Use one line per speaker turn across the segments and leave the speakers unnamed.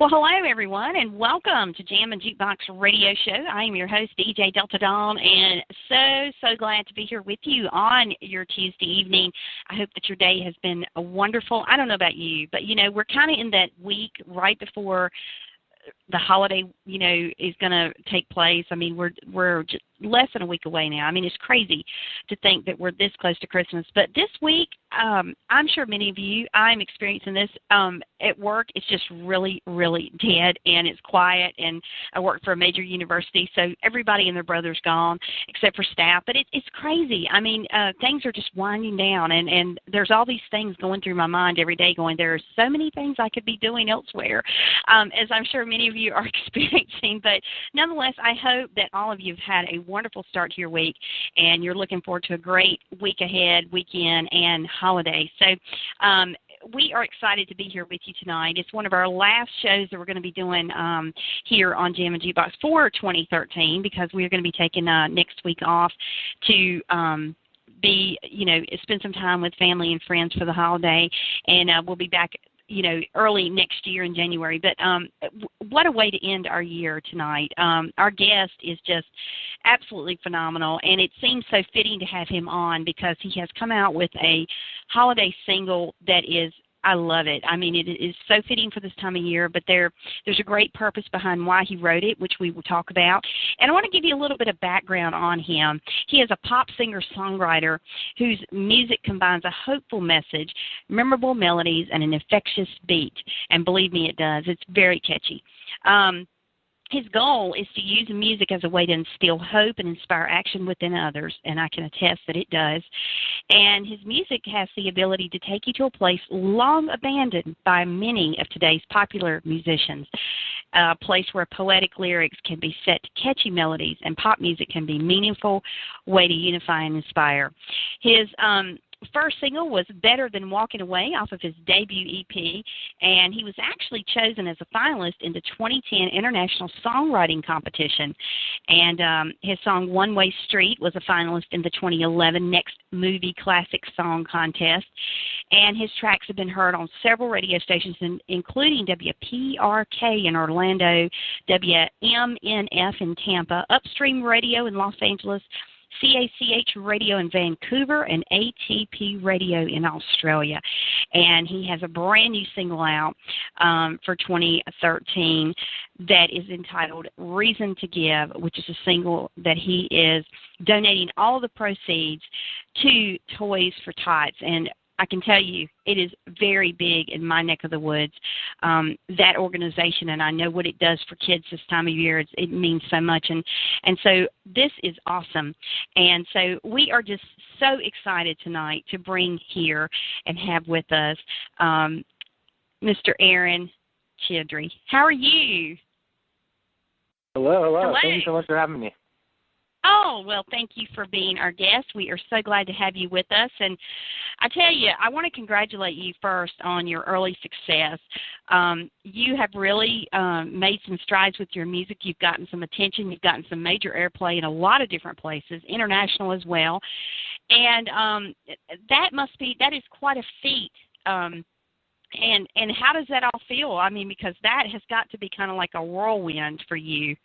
Well, hello, everyone, and welcome to Jammin Jukebox Radio Show. I am your host, DJ Delta Dawn, and so glad to be here with you on your Tuesday evening. I hope that your day has been wonderful. I don't know about you, but, we're kind of in that week right before the holiday, is going to take place. I mean, we're just less than a week away now. I mean, it's crazy to think that we're this close to Christmas. But this week, I'm sure many of you, I'm experiencing this at work. It's just really, really dead, and it's quiet. And I work for a major university, so everybody and their brother's gone except for staff. But it's crazy. I mean, things are just winding down, and there's all these things going through my mind every day going, there are so many things I could be doing elsewhere, as I'm sure many of you are experiencing. But nonetheless, I hope that all of you have had a wonderful start to your week, and you're looking forward to a great week ahead, weekend, and holiday. So we are excited to be here with you tonight. It's one of our last shows that we're going to be doing here on Jammin Jukebox for 2013, because we're going to be taking next week off to spend some time with family and friends for the holiday, and we'll be back early next year in January. But what a way to end our year tonight. Our guest is just absolutely phenomenal, and it seems so fitting to have him on because he has come out with a holiday single that is, I love it. I mean, it is so fitting for this time of year, but there's a great purpose behind why he wrote it, which we will talk about. And I want to give you a little bit of background on him. He is a pop singer-songwriter whose music combines a hopeful message, memorable melodies, and an infectious beat. And believe me, it does. It's very catchy. His goal is to use music as a way to instill hope and inspire action within others, and I can attest that it does. And his music has the ability to take you to a place long abandoned by many of today's popular musicians, a place where poetic lyrics can be set to catchy melodies and pop music can be a meaningful way to unify and inspire. His first single was Better Than Walking Away off of his debut EP, and he was actually chosen as a finalist in the 2010 International Songwriting Competition. And his song One Way Street was a finalist in the 2011 Next Movie Classic Song Contest. And his tracks have been heard on several radio stations, including WPRK in Orlando, WMNF in Tampa, Upstream Radio in Los Angeles, CACH Radio in Vancouver, and ATP Radio in Australia. And he has a brand new single out for 2013 that is entitled Reason to Give, which is a single that he is donating all the proceeds to Toys for Tots. And I can tell you, it is very big in my neck of the woods, that organization, and I know what it does for kids this time of year. It means so much, and so this is awesome. And so we are just so excited tonight to bring here and have with us Mr. Aaron Childree. How are you?
Hello. Thank you so much for having me.
Oh, well, thank you for being our guest. We are so glad to have you with us. And I tell you, I want to congratulate you first on your early success. You have really made some strides with your music. You've gotten some attention. You've gotten some major airplay in a lot of different places, international as well. And that is quite a feat. And how does that all feel? I mean, because that has got to be kind of like a whirlwind for you.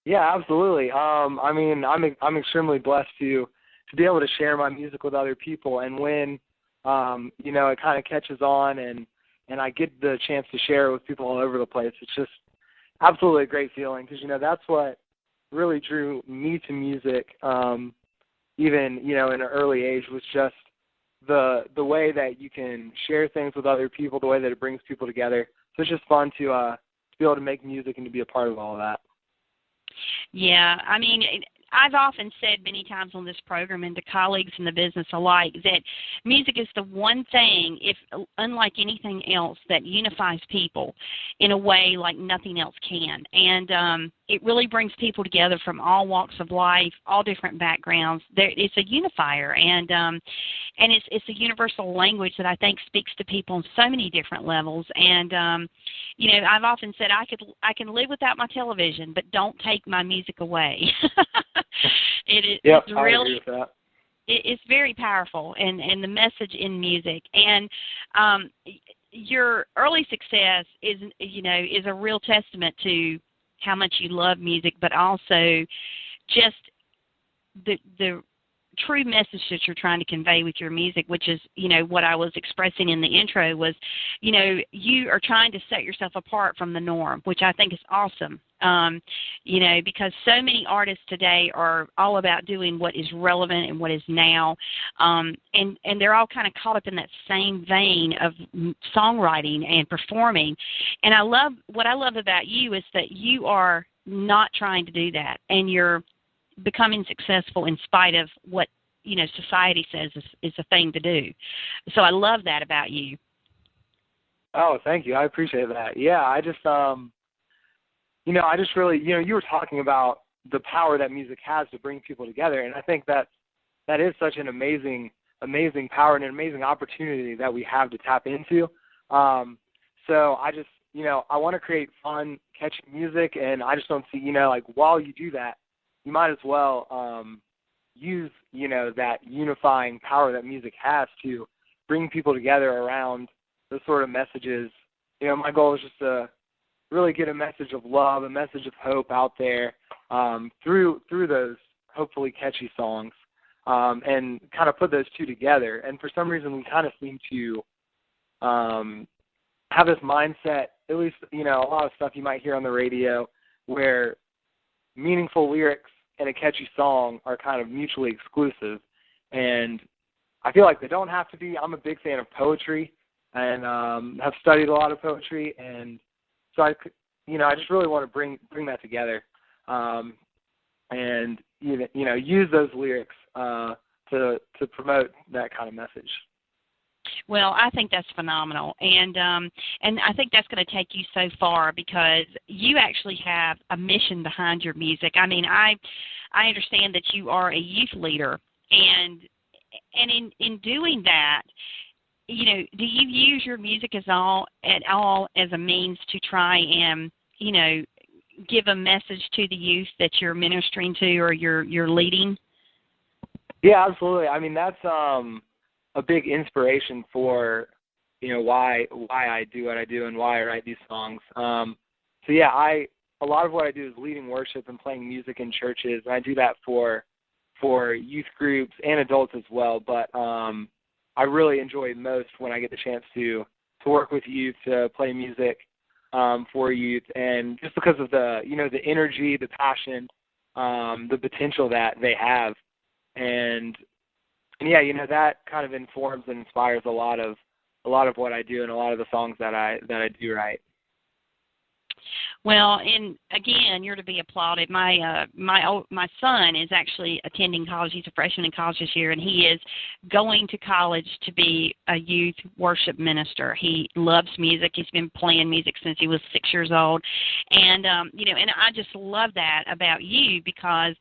Yeah, absolutely. I mean, I'm extremely blessed to be able to share my music with other people, and when it kind of catches on and I get the chance to share it with people all over the place, it's just absolutely a great feeling because that's what really drew me to music, even in an early age, was just the way that you can share things with other people, the way that it brings people together. So it's just fun to be able to make music and to be a part of all of that.
Yeah, I mean, I've often said many times on this program and to colleagues in the business alike that music is the one thing, if unlike anything else, that unifies people in a way like nothing else can. And it really brings people together from all walks of life, all different backgrounds. It's a unifier, and it's a universal language that I think speaks to people on so many different levels. And I've often said I can live without my television, but don't take my music away. It's really,
I agree with that.
It's very powerful, and the message in music. And your early success is a real testament to how much you love music, but also just the true message that you're trying to convey with your music, which is, what I was expressing in the intro was, you are trying to set yourself apart from the norm, which I think is awesome. Because so many artists today are all about doing what is relevant and what is now, and they're all kind of caught up in that same vein of songwriting and performing. And what I love about you is that you are not trying to do that, and you're becoming successful in spite of what society says is the thing to do. So I love that about you.
Oh, thank you. I appreciate that. Yeah, I just I just really, you were talking about the power that music has to bring people together, and I think that is such an amazing power and an amazing opportunity that we have to tap into. So I just, I want to create fun, catchy music, and I just don't see, while you do that, you might as well use, that unifying power that music has to bring people together around those sort of messages. My goal is just to really get a message of love, a message of hope out there through those hopefully catchy songs, and kind of put those two together. And for some reason, we kind of seem to have this mindset, at least, a lot of stuff you might hear on the radio, where meaningful lyrics and a catchy song are kind of mutually exclusive, and I feel like they don't have to be. I'm a big fan of poetry and have studied a lot of poetry, and so I just really want to bring that together, and use those lyrics to promote that kind of message.
Well, I think that's phenomenal, and I think that's going to take you so far because you actually have a mission behind your music. I mean, I understand that you are a youth leader, and in doing that, do you use your music at all as a means to try and give a message to the youth that you're ministering to or you're leading?
Yeah, absolutely. I mean, that's a big inspiration for why I do what I do and why I write these songs. So yeah, a lot of what I do is leading worship and playing music in churches, and I do that for youth groups and adults as well. But I really enjoy most when I get the chance to work with youth, to play music for youth, and just because of the the energy, the passion, the potential that they have, and yeah, that kind of informs and inspires a lot of what I do and a lot of the songs that I do write.
Well, and again, you're to be applauded. My son is actually attending college. He's a freshman in college this year, and he is going to college to be a youth worship minister. He loves music. He's been playing music since he was 6 years old, and and I just love that about you because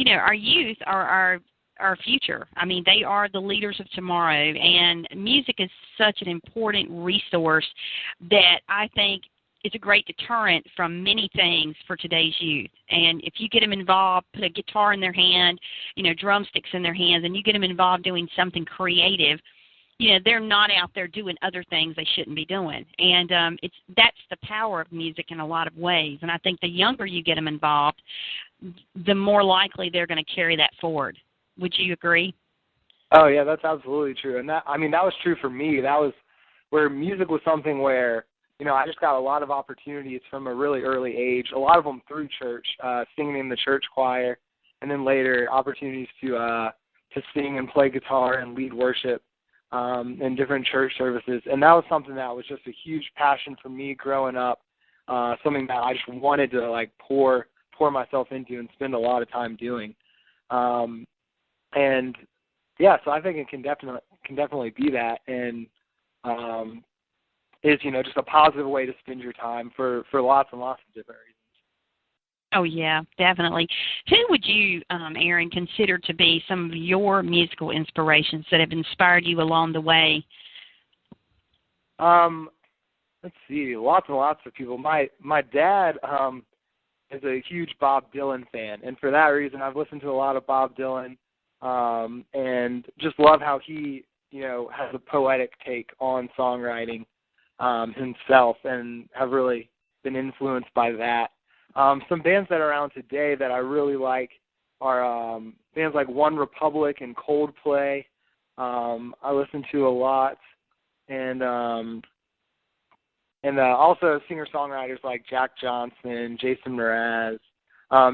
our youth are our future. I mean, they are the leaders of tomorrow, and music is such an important resource that I think is a great deterrent from many things for today's youth. And if you get them involved, put a guitar in their hand, drumsticks in their hands, and you get them involved doing something creative, they're not out there doing other things they shouldn't be doing. And that's the power of music in a lot of ways. And I think the younger you get them involved, the more likely they're going to carry that forward. Would you agree?
Oh, yeah, that's absolutely true. And that was true for me. That was where music was something where, I just got a lot of opportunities from a really early age, a lot of them through church, singing in the church choir, and then later opportunities to sing and play guitar and lead worship in different church services. And that was something that was just a huge passion for me growing up, something that I just wanted to, pour myself into and spend a lot of time doing. And yeah, so I think it can definitely be that, and is just a positive way to spend your time for lots and lots of different reasons.
Oh yeah, definitely. Who would you, Aaron, consider to be some of your musical inspirations that have inspired you along the way?
Let's see, lots and lots of people. My dad is a huge Bob Dylan fan, and for that reason, I've listened to a lot of Bob Dylan. And just love how he, has a poetic take on songwriting. himself, and have really been influenced by that. Some bands that are around today that I really like are bands like One Republic and Coldplay. I listen to a lot, and also singer-songwriters like Jack Johnson, Jason Mraz.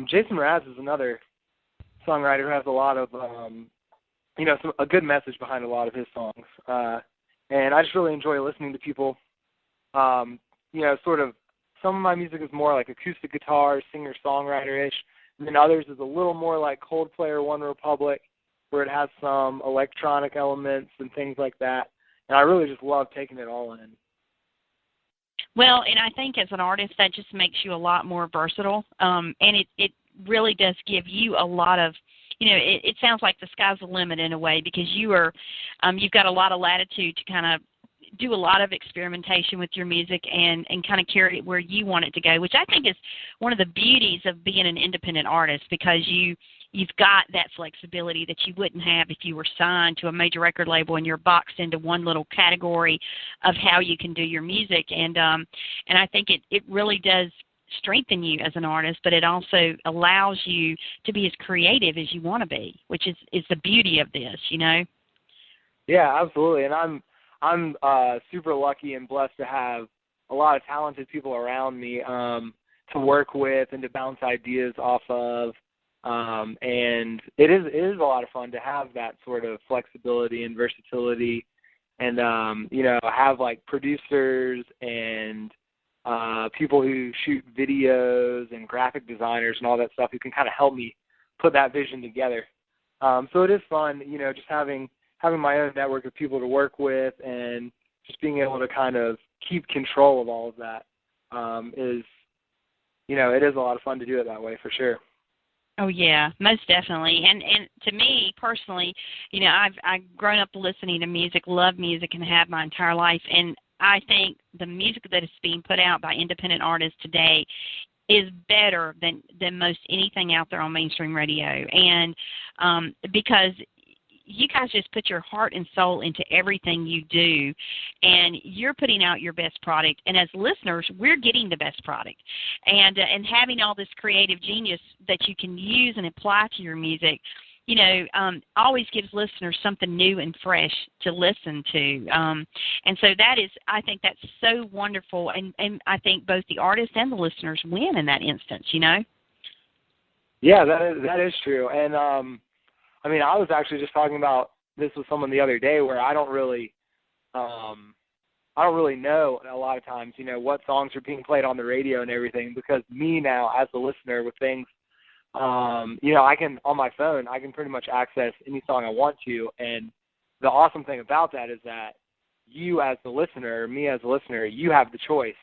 Jason Mraz is another songwriter who has a lot of, a good message behind a lot of his songs. And I just really enjoy listening to people, sort of, some of my music is more like acoustic guitar, singer-songwriter-ish, and then others is a little more like Coldplay or One Republic, where it has some electronic elements and things like that. And I really just love taking it all in.
Well, and I think as an artist, that just makes you a lot more versatile, and it really does give you a lot of, it sounds like the sky's the limit in a way, because you've got a lot of latitude to kind of do a lot of experimentation with your music and kind of carry it where you want it to go, which I think is one of the beauties of being an independent artist, because you've got that flexibility that you wouldn't have if you were signed to a major record label and you're boxed into one little category of how you can do your music. And I think it really does strengthen you as an artist, but it also allows you to be as creative as you want to be, which is the beauty of this,
Yeah, absolutely. And I'm super lucky and blessed to have a lot of talented people around me to work with and to bounce ideas off of. And it is a lot of fun to have that sort of flexibility and versatility, and have like producers and people who shoot videos and graphic designers and all that stuff who can kind of help me put that vision together. So it is fun, just having my own network of people to work with, and just being able to kind of keep control of all of that is it is a lot of fun to do it that way, for sure.
Oh yeah, most definitely. And to me personally, I've grown up listening to music, love music, and have my entire life. And I think the music that is being put out by independent artists today is better than most anything out there on mainstream radio. And because you guys just put your heart and soul into everything you do, and you're putting out your best product. And as listeners, we're getting the best product. And having all this creative genius that you can use and apply to your music, always gives listeners something new and fresh to listen to. And so I think that's so wonderful. And I think both the artist and the listeners win in that instance,
Yeah, that is true. And, I was actually just talking about this with someone the other day, where I don't really know a lot of times, what songs are being played on the radio and everything, because me now as a listener with things, I can, on my phone, I can pretty much access any song I want to. And the awesome thing about that is that you as the listener, me as a listener, you have the choice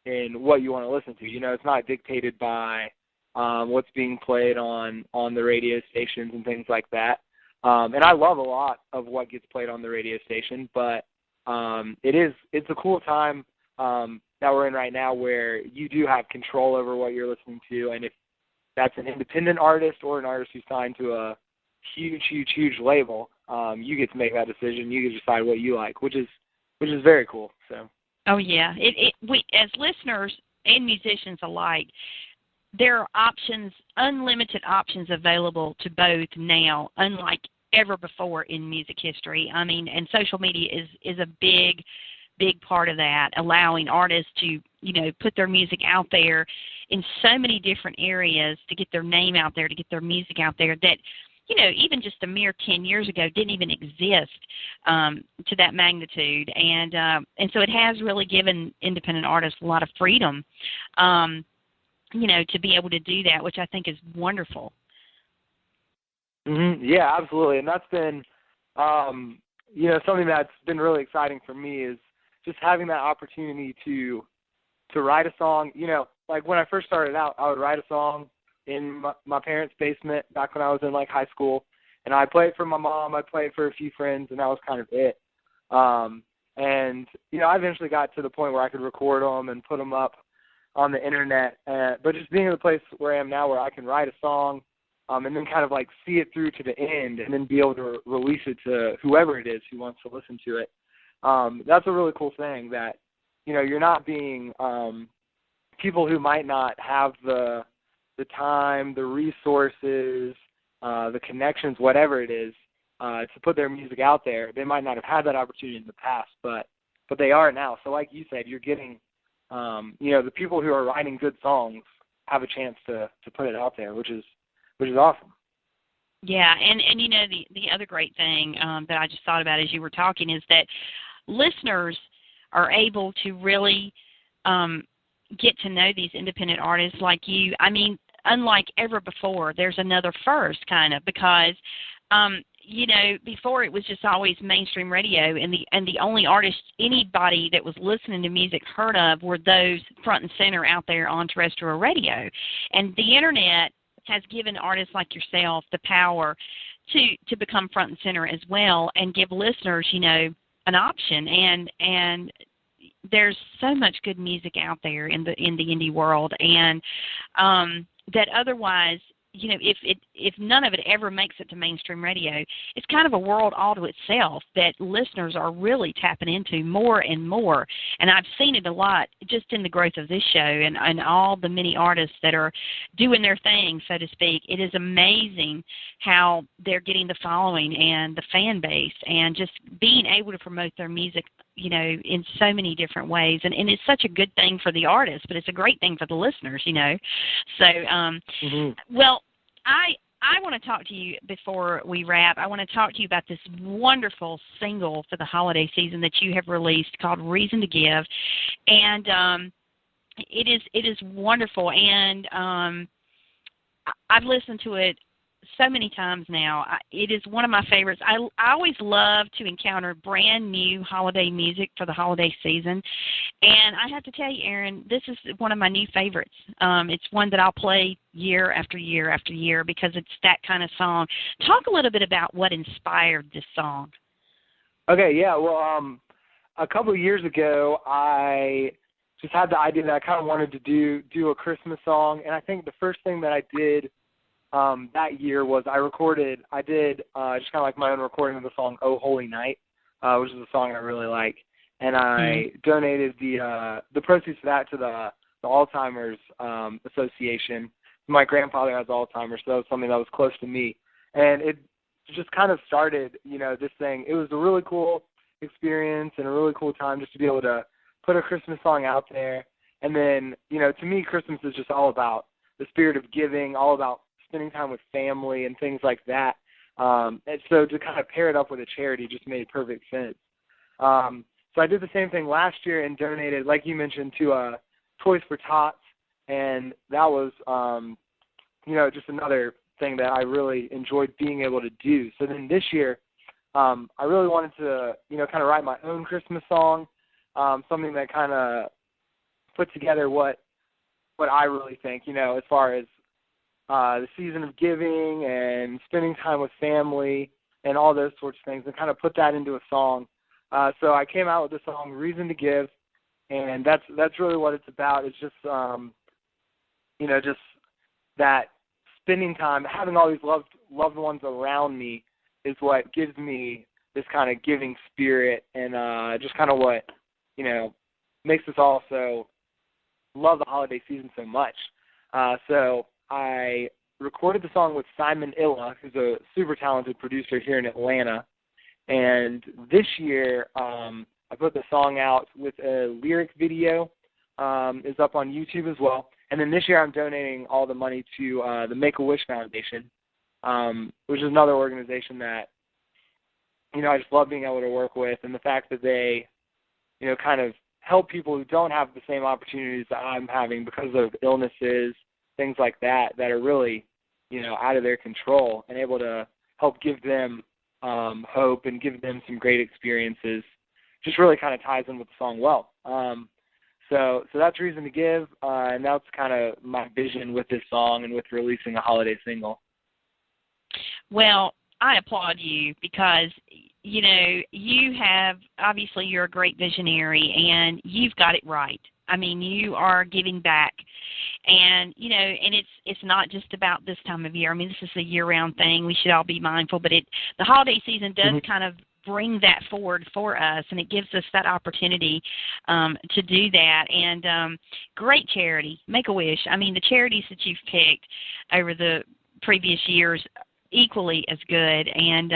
in what you want to listen to. It's not dictated by what's being played on the radio stations and things like that. And I love a lot of what gets played on the radio station, but it's a cool time that we're in right now, where you do have control over what you're listening to. And if that's an independent artist or an artist who's signed to a huge label, you get to make that decision. You get to decide what you like, which is very cool. So. Oh
yeah, we as listeners and musicians alike, there are options, unlimited options available to both now, unlike ever before in music history. And social media is a big part of that, allowing artists to, put their music out there in so many different areas, to get their name out there, to get their music out there that, even just a mere 10 years ago didn't even exist to that magnitude. And so it has really given independent artists a lot of freedom, to be able to do that, which I think is wonderful.
Mm-hmm. Yeah, absolutely. And that's been, something that's been really exciting for me, is just having that opportunity to write a song. Like when I first started out, I would write a song in my parents' basement back when I was in high school, and I played it for my mom, I played it for a few friends, and that was kind of it. And I eventually got to the point where I could record them and put them up on the internet, but just being in the place where I am now, where I can write a song and then kind of see it through to the end, and then be able to release it to whoever it is who wants to listen to it. That's a really cool thing that you're not being people who might not have the time, the resources, the connections, whatever it is, to put their music out there. They might not have had that opportunity in the past, but they are now. So like you said, you're getting, the people who are writing good songs have a chance to put it out there, which is awesome.
Yeah, and the other great thing that I just thought about as you were talking is that listeners are able to really get to know these independent artists like you. I mean, unlike ever before, there's another first kind of, because before it was just always mainstream radio, and the only artists anybody that was listening to music heard of were those front and center out there on terrestrial radio. And the internet has given artists like yourself the power to become front and center as well, and give listeners, an option. And there's so much good music out there in the indie world, and that otherwise, if none of it ever makes it to mainstream radio, it's kind of a world all to itself that listeners are really tapping into more and more. And I've seen it a lot just in the growth of this show and all the many artists that are doing their thing, so to speak. It is amazing how they're getting the following and the fan base, and just being able to promote their music, in so many different ways. And it's such a good thing for the artist, but it's a great thing for the listeners, So, well, I want to talk to you before we wrap. I want to talk to you about this wonderful single for the holiday season that you have released called Reason to Give. And it is wonderful. And I've listened to it so many times now. It is one of my favorites. I always love to encounter brand new holiday music for the holiday season. And I have to tell you, Aaron, this is one of my new favorites. It's one that I'll play year after year after year because it's that kind of song. Talk a little bit about what inspired this song.
Okay, yeah. Well, a couple of years ago, I just had the idea that I kind of wanted to do a Christmas song. And I think the first thing that I did that year was I did just kind of like my own recording of the song "Oh Holy Night," which is a song I really like, and I donated the proceeds for that to the Alzheimer's Association. My grandfather has Alzheimer's, so that was something that was close to me, and it just kind of started, this thing. It was a really cool experience and a really cool time just to be able to put a Christmas song out there, and then, to me, Christmas is just all about the spirit of giving, all about spending time with family and things like that. And so to kind of pair it up with a charity just made perfect sense. So I did the same thing last year and donated, like you mentioned, to Toys for Tots, and that was, just another thing that I really enjoyed being able to do. So then this year, I really wanted to, kind of write my own Christmas song, something that kind of put together what I really think, as far as the season of giving and spending time with family and all those sorts of things, and kind of put that into a song. So I came out with the song "Reason to Give," and that's really what it's about. It's just, just that spending time, having all these loved ones around me is what gives me this kind of giving spirit, and just kind of what, makes us all so love the holiday season so much. So I recorded the song with Simon Illa, who's a super talented producer here in Atlanta. And this year, I put the song out with a lyric video. It's up on YouTube as well. And then this year I'm donating all the money to the Make-A-Wish Foundation, which is another organization that, I just love being able to work with. And the fact that they, kind of help people who don't have the same opportunities that I'm having because of illnesses, things like that are really, out of their control, and able to help give them hope and give them some great experiences, just really kind of ties in with the song well. So that's Reason to Give, and that's kind of my vision with this song and with releasing a holiday single.
Well, I applaud you because, you have, obviously you're a great visionary, and you've got it right. I mean, you are giving back, and, and it's not just about this time of year. I mean, this is a year-round thing. We should all be mindful, but the holiday season does kind of bring that forward for us, and it gives us that opportunity to do that. And great charity, Make-A-Wish. I mean, the charities that you've picked over the previous years, equally as good, and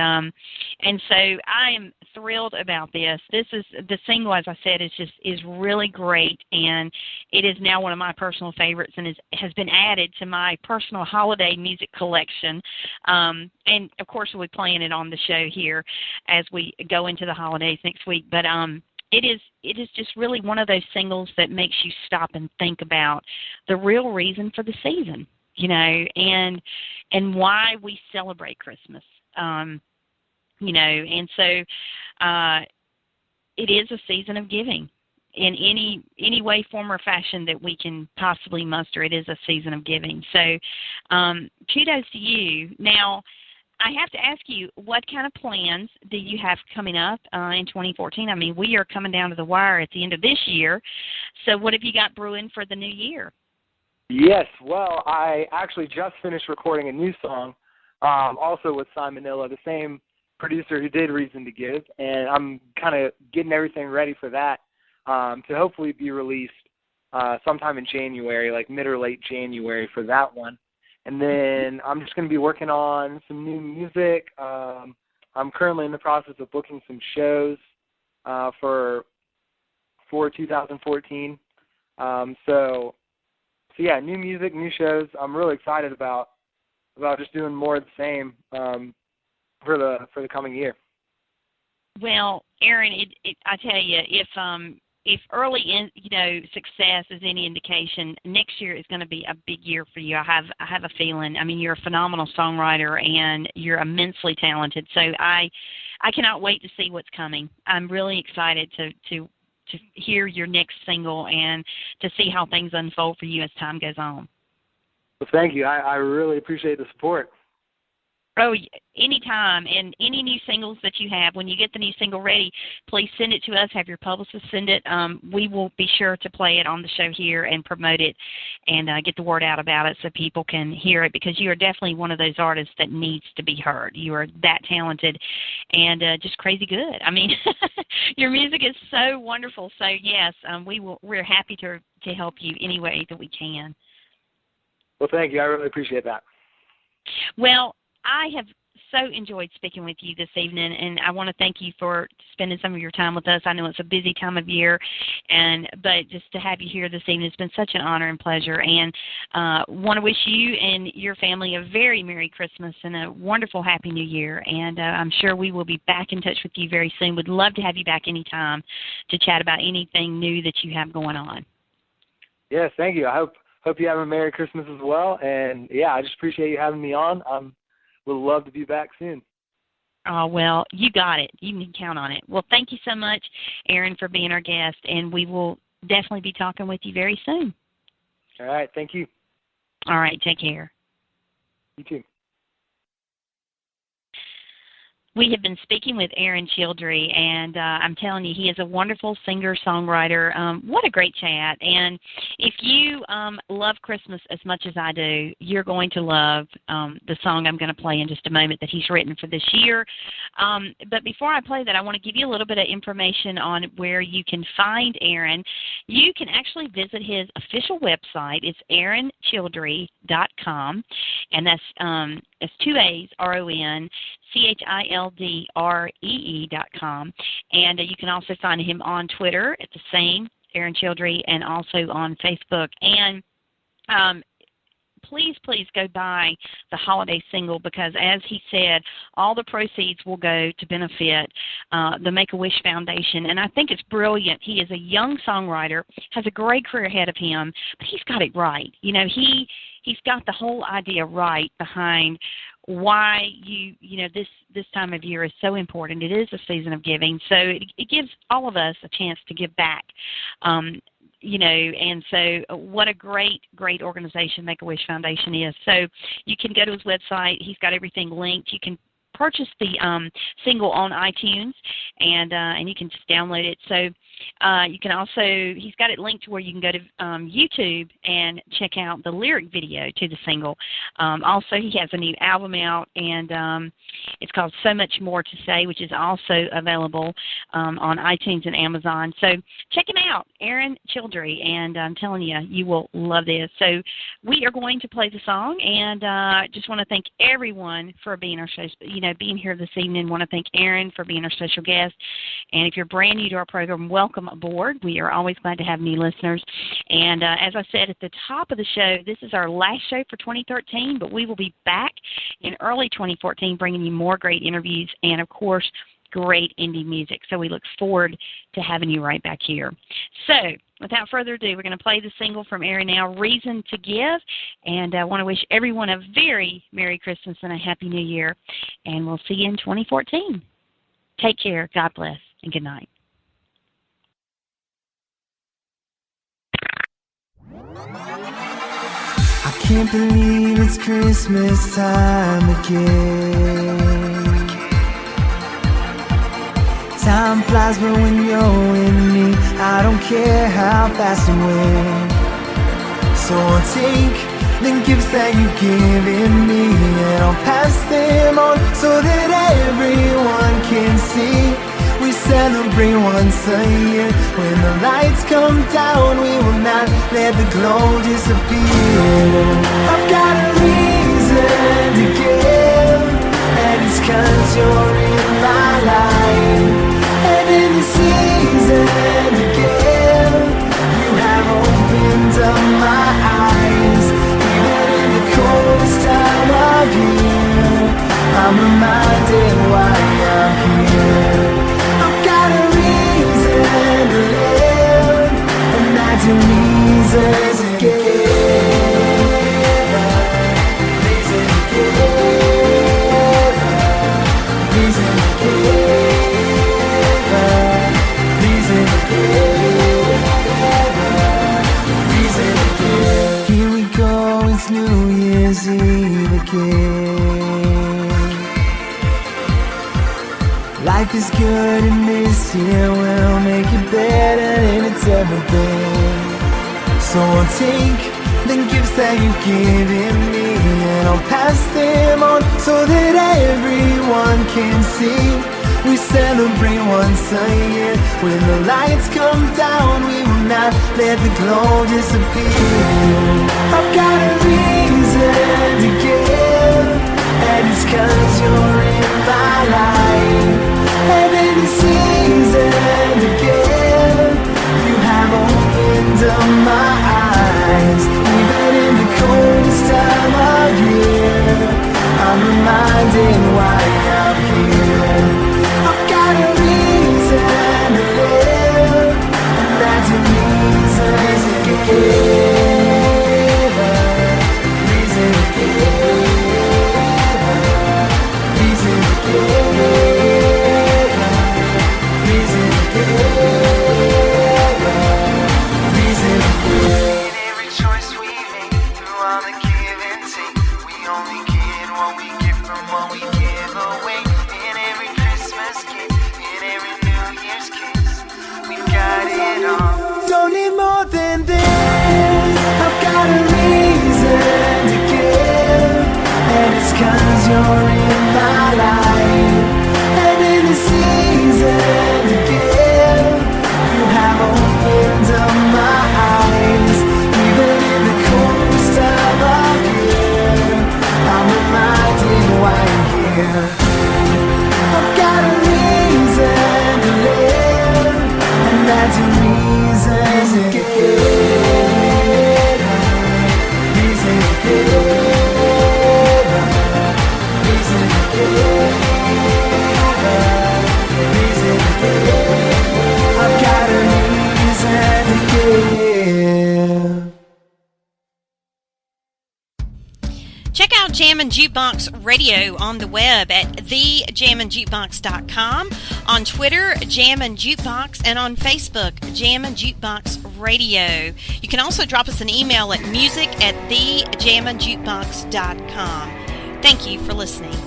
so I am thrilled about this. This is the single, as I said, is really great, and it is now one of my personal favorites, and has been added to my personal holiday music collection. And of course, we'll be playing it on the show here as we go into the holidays next week. But it is just really one of those singles that makes you stop and think about the real reason for the season, you know, and why we celebrate Christmas, you know. And so it is a season of giving in any way, form, or fashion that we can possibly muster. It is a season of giving. So kudos to you. Now, I have to ask you, what kind of plans do you have coming up in 2014? I mean, we are coming down to the wire at the end of this year. So what have you got brewing for the new year?
Yes, well, I actually just finished recording a new song, also with Simon Nilla, the same producer who did Reason to Give, and I'm kind of getting everything ready for that to hopefully be released sometime in January, like mid or late January for that one. And then I'm just going to be working on some new music. I'm currently in the process of booking some shows for 2014. So yeah, new music, new shows. I'm really excited about just doing more of the same for the coming year. Well,
Aaron, I tell you, if early success is any indication, next year is going to be a big year for you. I have a feeling. I mean, you're a phenomenal songwriter and you're immensely talented. So I cannot wait to see what's coming. I'm really excited to hear your next single and to see how things unfold for you as time goes on.
Well, thank you. I really appreciate the support.
Oh, anytime. And any new singles that you have, when you get the new single ready, please send it to us. Have your publicist send it. We will be sure to play it on the show here and promote it and get the word out about it so people can hear it, because you are definitely one of those artists that needs to be heard. You are that talented and just crazy good. I mean, your music is so wonderful. So, yes, we're happy to help you any way that we can.
Well, thank you. I really appreciate that.
Well, I have so enjoyed speaking with you this evening, and I want to thank you for spending some of your time with us. I know it's a busy time of year, but just to have you here this evening, it's been such an honor and pleasure. And want to wish you and your family a very Merry Christmas and a wonderful Happy New Year. And I'm sure we will be back in touch with you very soon. Would love to have you back anytime to chat about anything new that you have going on.
Yes, thank you. I hope you have a Merry Christmas as well. And, yeah, I just appreciate you having me on. We'll love to be back soon.
Oh, well, you got it. You can count on it. Well, thank you so much, Aaron, for being our guest, and we will definitely be talking with you very soon.
All right. Thank you.
All right. Take care.
You too.
We have been speaking with Aaron Childree, and I'm telling you, he is a wonderful singer-songwriter. What a great chat. And if you love Christmas as much as I do, you're going to love the song I'm going to play in just a moment that he's written for this year. But before I play that, I want to give you a little bit of information on where you can find Aaron. You can actually visit his official website. It's aaronchildree.com, and that's 2 A's, RONCHILDREE.com. And you can also find him on Twitter at the same, Aaron Childree, and also on Facebook. And please go buy the holiday single, because, as he said, all the proceeds will go to benefit the Make-A-Wish Foundation. And I think it's brilliant. He is a young songwriter, has a great career ahead of him, but he's got it right. You know, he's got the whole idea right behind why this time of year is so important. It is a season of giving, so it gives all of us a chance to give back. And so what a great organization Make-A-Wish Foundation is. So you can go to his website. He's got everything linked. You can purchase the single on iTunes, and you can just download it. So You can also, he's got it linked to where you can go to YouTube and check out the lyric video to the single. Also, he has a new album out, and it's called So Much More to Say, which is also available on iTunes and Amazon. So check him out, Aaron Childree, and I'm telling you, you will love this. So we are going to play the song, and just want to thank everyone for being our show, being here this evening. Want to thank Aaron for being our special guest. And if you're brand new to our program, welcome aboard. We are always glad to have new listeners. And as I said at the top of the show, this is our last show for 2013, but we will be back in early 2014 bringing you more great interviews and, of course, great indie music. So we look forward to having you right back here. So without further ado, we're going to play the single from Aaron now, Reason to Give. And I want to wish everyone a very Merry Christmas and a Happy New Year. And we'll see you in 2014. Take care. God bless. And good night.
I can't believe it's Christmas time again. Time flies, but when you're with me, I don't care how fast and when. So I'll take the gifts that you've given me, and I'll pass them on so that everyone can see. We celebrate once a year. When the lights come down, we will not let the glow disappear. I've got a reason to give, and it's 'cause you're in my life. And in the season to give, you have opened up my eyes. Even in the coldest time of year, I'm reminded why I'm here. I've got a reason to live, and that's a reason to give. Reason to give. Reason to give. Reason to give. Reason to give. Here we go, it's New Year's Eve again. Life is good and this year will make it better than it's ever been. So I'll take the gifts that you've given me, and I'll pass them on so that everyone can see. We celebrate once a year. When the lights come down, we will not let the glow disappear. I've got a reason to give, and it's 'cause you're in my life. And in the season to give, you have opened up my eyes. Even in the coldest time of year, I'm reminded why I'm here. I've got a reason to live, and that's a reason to give. Reason to give. Reason to give. Don't need more than this. I've got a reason to give, and it's 'cause you're in my life. And in the season to give, you have opened up my eyes. Even in the coldest time of year, I'm reminded why I'm here. I've got a reason to live, and that's a reason to give. Reason to give. Reason to give. Reason to give. I've got a reason to give.
Check out Jammin Jukebox Radio on the web at thejamminjukebox.com, on Twitter, Jammin Jukebox, and on Facebook, Jammin Jukebox Radio. You can also drop us an email at music@thejamminjukebox.com. Thank you for listening.